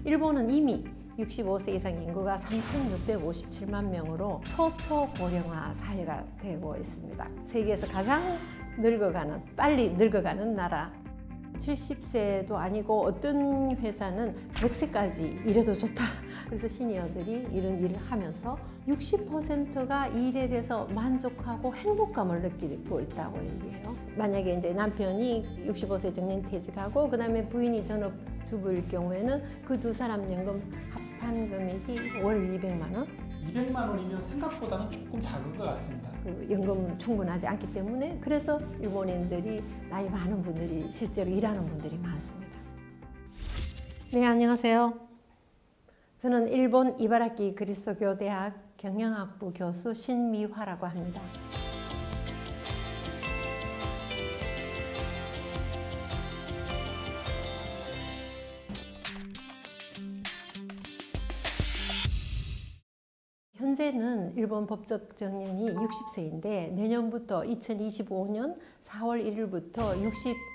일본은 이미 65세 이상 인구가 3,657만 명으로 초초고령화 사회가 되고 있습니다. 세계에서 가장 빨리 늙어가는 나라. 70세도 아니고 어떤 회사는 100세까지 일해도 좋다. 그래서 시니어들이 이런 일을 하면서 60%가 일에 대해서 만족하고 행복감을 느끼고 있다고 얘기해요. 만약에 이제 남편이 65세 정년퇴직하고 그 다음에 부인이 전업주부일 경우에는 그 두 사람 연금 합한 금액이 월 200만 원? 200만 원이면 생각보다는 조금 작은 것 같습니다. 그 연금 충분하지 않기 때문에 그래서 일본인들이 나이 많은 분들이 실제로 일하는 분들이 많습니다. 네, 안녕하세요. 저는 일본 이바라키 그리스도교 대학 경영학부 교수 신미화라고 합니다. 현재는 일본 법적 정년이 60세인데 내년부터 2025년 4월 1일부터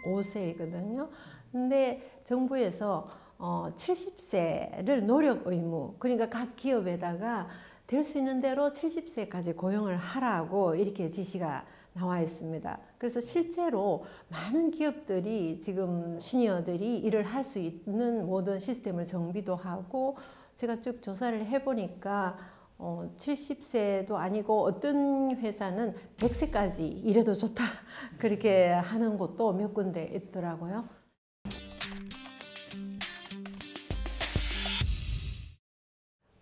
65세거든요. 근데 정부에서 70세를 노력 의무, 그러니까 각 기업에다가 될 수 있는 대로 70세까지 고용을 하라고 이렇게 지시가 나와 있습니다. 그래서 실제로 많은 기업들이 지금 시니어들이 일을 할 수 있는 모든 시스템을 정비도 하고, 제가 쭉 조사를 해보니까 70세도 아니고 어떤 회사는 100세까지 일해도 좋다 그렇게 하는 곳도 몇 군데 있더라고요.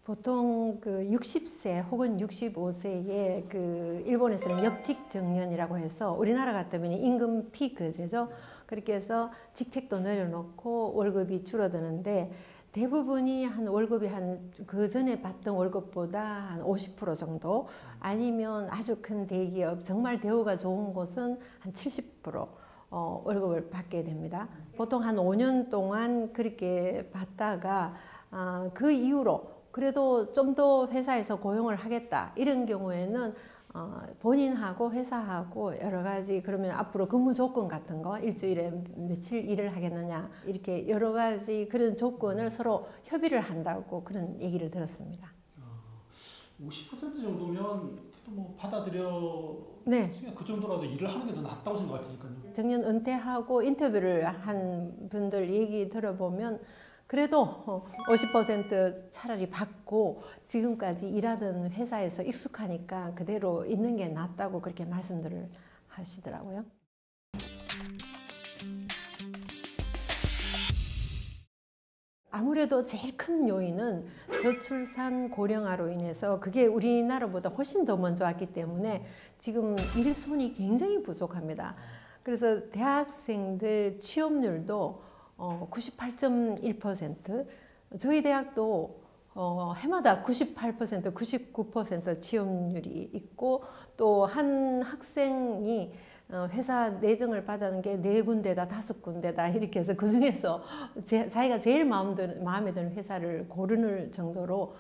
보통 그 60세 혹은 65세에 그 일본에서는 역직 정년이라고 해서 우리나라 같으면 임금 피크제죠. 그렇게 해서 직책도 내려놓고 월급이 줄어드는데 대부분이 한 월급이 그 전에 받던 월급보다 한 50% 정도, 아니면 아주 큰 대기업 정말 대우가 좋은 곳은 한 70% 월급을 받게 됩니다. 보통 한 5년 동안 그렇게 받다가 그 이후로 그래도 좀 더 회사에서 고용을 하겠다 이런 경우에는 본인하고 회사하고 여러 가지, 그러면 앞으로 근무 조건 같은 거, 일주일에 며칠 일을 하겠느냐, 이렇게 여러 가지 그런 조건을 서로 협의를 한다고 그런 얘기를 들었습니다. 50% 정도면 그래도 뭐 받아들여, 네. 그 정도라도 일을 하는 게 더 낫다고 생각할 테니까요. 정년 은퇴하고 인터뷰를 한 분들 얘기 들어보면 그래도 50% 차라리 받고 지금까지 일하던 회사에서 익숙하니까 그대로 있는 게 낫다고 그렇게 말씀들을 하시더라고요. 아무래도 제일 큰 요인은 저출산 고령화로 인해서 그게 우리나라보다 훨씬 더 먼저 왔기 때문에 지금 일손이 굉장히 부족합니다. 그래서 대학생들 취업률도 98.1%, 저희 대학도 해마다 98%, 99% 취업률이 있고, 또 한 학생이 회사 내정을 받는 게 4군데다 5군데다 이렇게 해서 그 중에서 자기가 제일 마음에 드는 회사를 고르는 정도로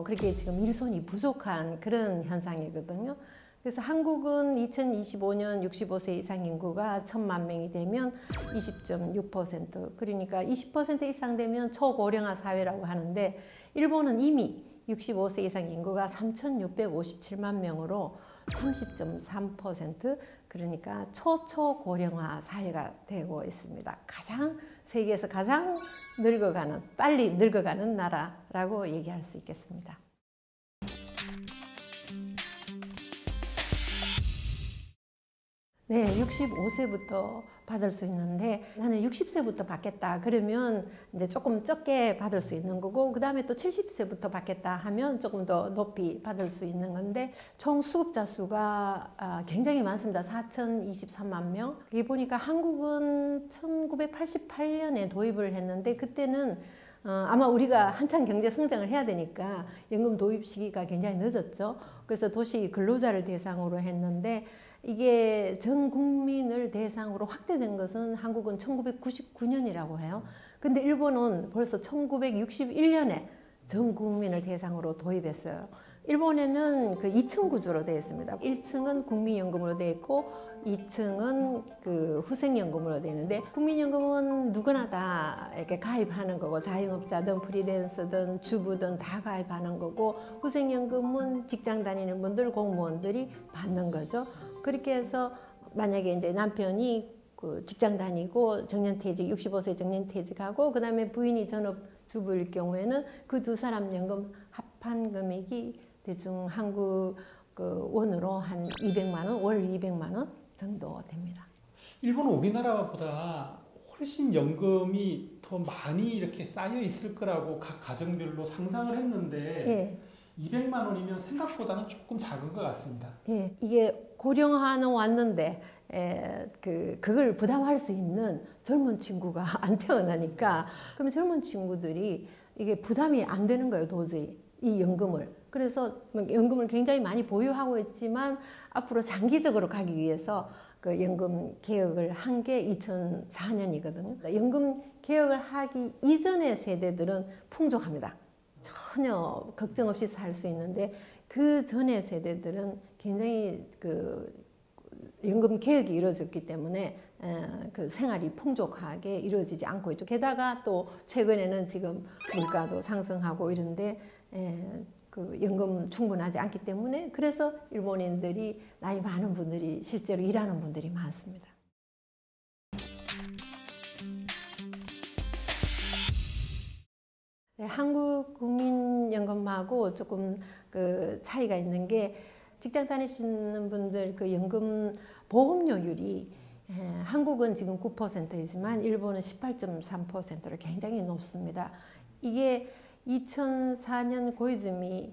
그렇게 지금 일손이 부족한 그런 현상이거든요. 그래서 한국은 2025년 65세 이상 인구가 1,000만 명이 되면 20.6%, 그러니까 20% 이상 되면 초고령화 사회라고 하는데, 일본은 이미 65세 이상 인구가 3,657만 명으로 30.3%, 그러니까 초초고령화 사회가 되고 있습니다. 세계에서 가장 빨리 늙어가는 나라라고 얘기할 수 있겠습니다. 네, 65세부터 받을 수 있는데 나는 60세부터 받겠다 그러면 이제 조금 적게 받을 수 있는 거고, 그 다음에 또 70세부터 받겠다 하면 조금 더 높이 받을 수 있는 건데, 총 수급자 수가 굉장히 많습니다. 4,023만 명. 이게 보니까 한국은 1988년에 도입을 했는데 그때는 아마 우리가 한창 경제 성장을 해야 되니까 연금 도입 시기가 굉장히 늦었죠. 그래서 도시 근로자를 대상으로 했는데 이게 전 국민을 대상으로 확대된 것은 한국은 1999년이라고 해요. 근데 일본은 벌써 1961년에 전 국민을 대상으로 도입했어요. 일본에는 그 2층 구조로 되어 있습니다. 1층은 국민연금으로 되어 있고 2층은 그 후생연금으로 되어 있는데, 국민연금은 누구나 다 이렇게 가입하는 거고, 자영업자든 프리랜서든 주부든 다 가입하는 거고, 후생연금은 직장 다니는 분들, 공무원들이 받는 거죠. 그렇게 해서 만약에 이제 남편이 그 직장 다니고 정년퇴직, 65세 정년퇴직하고 그다음에 부인이 전업주부일 경우에는 그 두 사람 연금 합한 금액이 대충 한국 그 원으로 한 200만 원, 월 200만 원 정도 됩니다. 일본은 우리나라보다 훨씬 연금이 더 많이 이렇게 쌓여 있을 거라고 각 가정별로 상상을 했는데 예. 200만 원이면 생각보다는 조금 작은 것 같습니다. 예, 이게 고령화는 왔는데 그걸 부담할 수 있는 젊은 친구가 안 태어나니까, 그러면 젊은 친구들이 이게 부담이 안 되는 거예요, 도저히 이 연금을. 그래서 연금을 굉장히 많이 보유하고 있지만 앞으로 장기적으로 가기 위해서 그 연금 개혁을 한 게 2004년이거든요. 연금 개혁을 하기 이전의 세대들은 풍족합니다. 전혀 걱정 없이 살 수 있는데, 그 전의 세대들은 굉장히 그 연금 개혁이 이루어졌기 때문에 그 생활이 풍족하게 이루어지지 않고 있죠. 게다가 또 최근에는 지금 물가도 상승하고 이런데 그 연금 충분하지 않기 때문에, 그래서 일본인들이 나이 많은 분들이 실제로 일하는 분들이 많습니다. 네, 한국 국민연금하고 조금 그 차이가 있는 게, 직장 다니시는 분들 그 연금 보험료율이 한국은 지금 9%이지만 일본은 18.3%로 굉장히 높습니다. 이게 2004년 고이즈미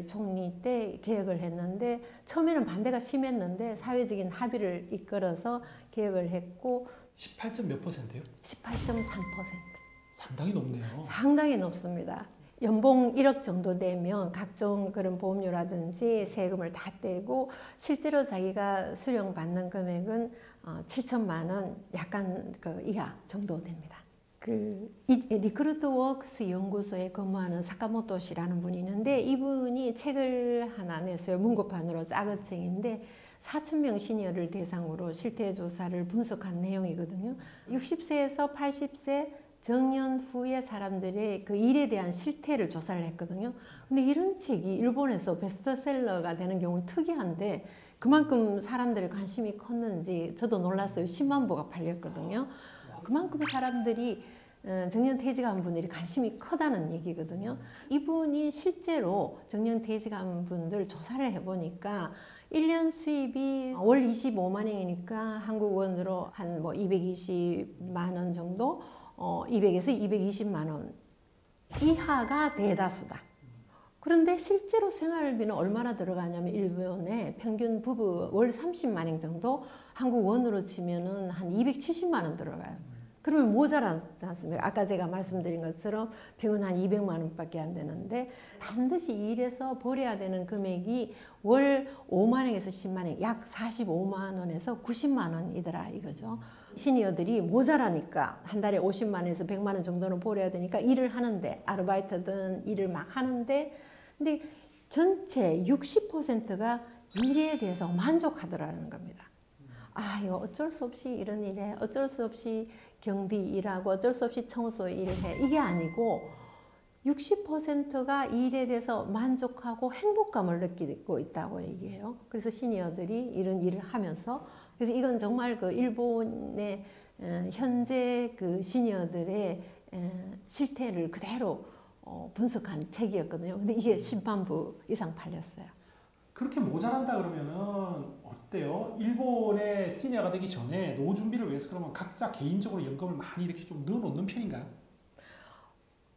총리 때 개혁을 했는데, 처음에는 반대가 심했는데 사회적인 합의를 이끌어서 개혁을 했고 18점 몇 %요? 18.3%. 상당히 높네요. 상당히 높습니다. 연봉 1억 정도 되면 각종 그런 보험료라든지 세금을 다 떼고 실제로 자기가 수령받는 금액은 7천만 원 약간 그 이하 정도 됩니다. 그 리크루트 워크스 연구소에 근무하는 사카모토 씨라는 분이 있는데, 이분이 책을 하나 냈어요. 문고판으로 작은 책인데 4,000명 시니어를 대상으로 실태 조사를 분석한 내용이거든요. 60세에서 80세 정년 후의 사람들의 그 일에 대한 실태를 조사를 했거든요. 근데 이런 책이 일본에서 베스트셀러가 되는 경우는 특이한데, 그만큼 사람들의 관심이 컸는지 저도 놀랐어요. 10만 부가 팔렸거든요. 그만큼 사람들이 정년퇴직한 분들이 관심이 크다는 얘기거든요. 이분이 실제로 정년퇴직한 분들 조사를 해보니까 1년 수입이 월 25만 원이니까 한국 원으로 한 뭐 220만 원 정도, 200에서 220만 원 이하가 대다수다. 그런데 실제로 생활비는 얼마나 들어가냐면, 일본의 평균 부부 월 30만 원 정도, 한국 원으로 치면은 한 270만 원 들어가요. 그러면 모자라지 않습니까? 아까 제가 말씀드린 것처럼 평균 한 200만 원밖에 안 되는데, 반드시 일해서 벌여야 되는 금액이 월 5만 원에서 10만 원, 약 45만 원에서 90만 원이더라 이거죠. 시니어들이 모자라니까 한 달에 50만 원에서 100만 원 정도는 벌여야 되니까 일을 하는데, 아르바이트든 일을 막 하는데, 근데 전체 60%가 일에 대해서 만족하더라는 겁니다. 아, 이거 어쩔 수 없이 이런 일해, 어쩔 수 없이 경비 일하고, 어쩔 수 없이 청소 일해, 이게 아니고 60%가 일에 대해서 만족하고 행복감을 느끼고 있다고 얘기해요. 그래서 시니어들이 이런 일을 하면서, 그래서 이건 정말 그 일본의 현재 그 시니어들의 실태를 그대로 분석한 책이었거든요. 근데 이게 10만 부 이상 팔렸어요. 그렇게 모자란다 그러면은 어때요? 일본의 시니어가 되기 전에 노후 준비를 위해서 그러면 각자 개인적으로 연금을 많이 이렇게 좀 넣어놓는 편인가요?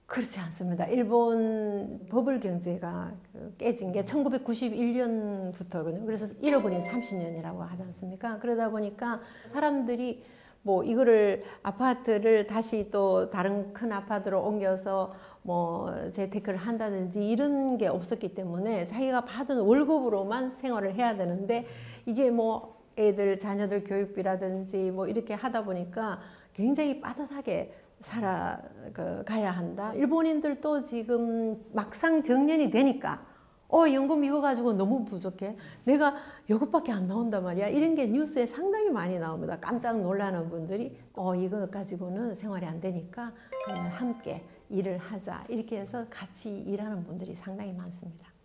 그렇지 않습니다. 일본 버블 경제가 깨진 게 1991년부터거든요. 그래서 잃어버린 30년이라고 하지 않습니까? 그러다 보니까 사람들이 뭐 이거를 아파트를 다시 또 다른 큰 아파트로 옮겨서 뭐 재테크를 한다든지 이런 게 없었기 때문에 자기가 받은 월급으로만 생활을 해야 되는데, 이게 뭐 애들 자녀들 교육비라든지 뭐 이렇게 하다 보니까 굉장히 빠듯하게 살아가야 한다. 일본인들도 지금 막상 정년이 되니까 연금 이거 가지고 너무 부족해. 내가 이것밖에 안 나온단 말이야. 이런 게 뉴스에 상당히 많이 나옵니다. 깜짝 놀라는 분들이 이거 가지고는 생활이 안 되니까 그냥 함께 일을 하자. 이렇게 해서 같이 일하는 분들이 상당히 많습니다.